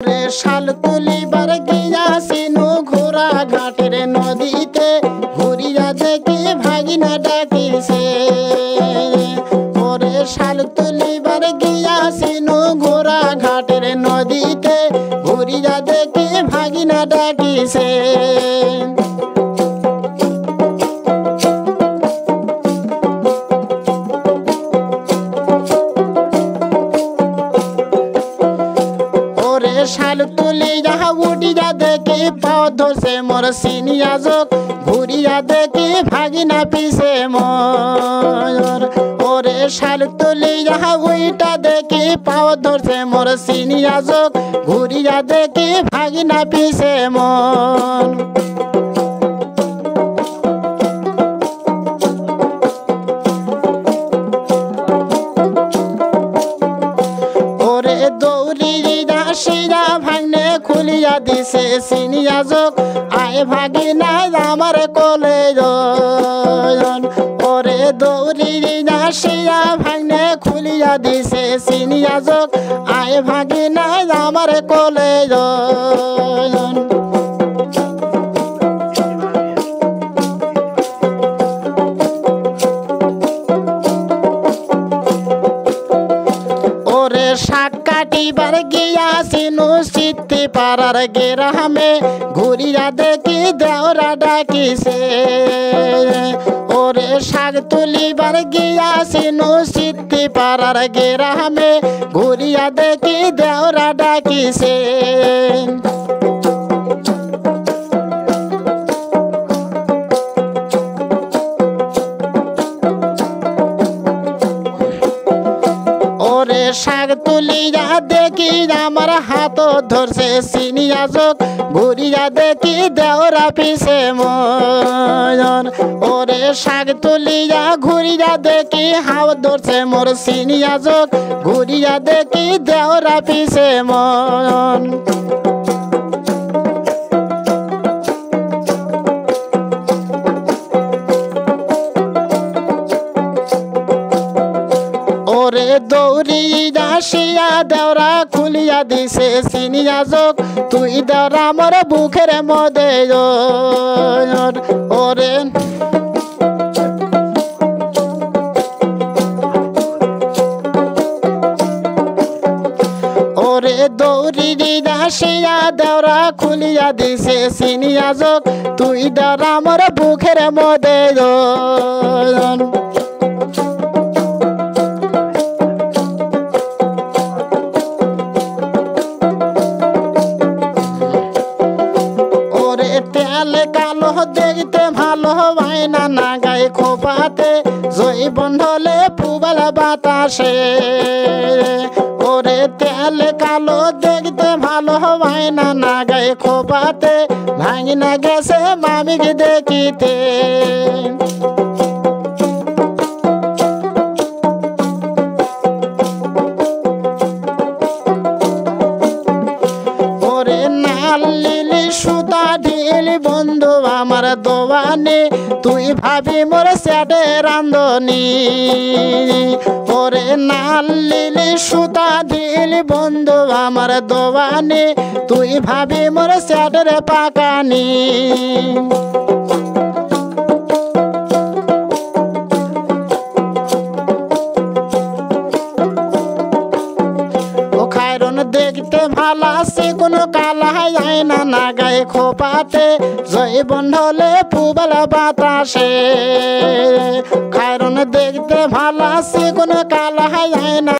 রে শাল তুলিবার গিয়াছিনু ঘোড়া ঘাটের নদীতে ঘুরিয়া দেখি ভাগিনা ডাকিছে। ওরে শাল তুলিবার গিয়াছিনু ঘোড়া ঘাটের নদীতে ঘুরিয়া দেখি ভাগিনা ডাকিছে। শাল তুলিয়া উঠিয়া দেখি পাও ধরছে মোর সিনিয়া যোগ ঘুরিয়া দেখি ভাগিনা পিছে মোর। ওরে শাল তুলিয়া উইটা দেখি পাও ধরছে মোর সিনিয়া যোগ ঘুরিয়া দেখি ভাগিনা পিছে মোর। ওরে দৌড়িয়া শিরা ভাঙনে খুলিয়া দিছে সিনিয়া যোগ আয় ভাগিনা আমার কোলে। ওরে দৌড়িয়া শিরা ভাঙনে খুলিয়া দিছে সিনিয়া যোগ আয় ভাগিনা আমার কোলে। ওরে শাক কাটিবার গিয়াছিনু সিদ্ধি পাড়ার গেরামে ঘুরিয়া দেখি দেওরা ডাকিছে। ওরে শাক তুলিবার গিয়াছিনু সিদ্ধি পাড়ার গেরামে ঘুরিয়া দেখি দেওরা ডাকিছে। ওরে শাক তুলিয়া দেখি আমার হাত ধরছে সিনিয়া যোগ ঘুরিয়া দেখি দেওরা পিছে মোর। ওরে শাক তুলিয়া ঘুরিয়া দেখি হাত ধরছে মোর সিনিয়া যোগ ঘুরিয়া দেখি দেওরা পিছে মোর। ওরে দৌড়িয়া শিয়া দেওরা খুলিয়া দিছে সিনিয়া যোগ তুই দেওরা মোর বুকের মধ্যে। ওরে ওরে দৌড়িয়া শিয়া দেওরা খুলিয়া দিছে সিনিয়া যোগ তুই দেওরা মোর বুকের মধ্যে। কালো দেখতে ভালো বাইনা না গায়ে খোপাতে জৈবন হলে পুবালা বাতাসে। ওরে তেল কালো দেখতে ভালো বাইনা না গায়ে খোপাতে ভাঙিনা গেছে মামিকে দেখিতে। ওরে নাল লিলি সুতা ঢিলি বন্ধু আমার দোয়ানি তুই ভাবি মোর স্যাটে রান্ধনি। ওরে নাল লিলি সুতা ঢিলি বন্ধু আমার দোয়ানি তুই ভাবি মোর স্যাটের পাকানি। দেখতে ভালা সে কোনো কালা আয়না না গায়ে খোপাতে জৈবন হলে পুবালা বাতাসে। খায়রন দেখতে ভালা সে কোনো কালা আয়না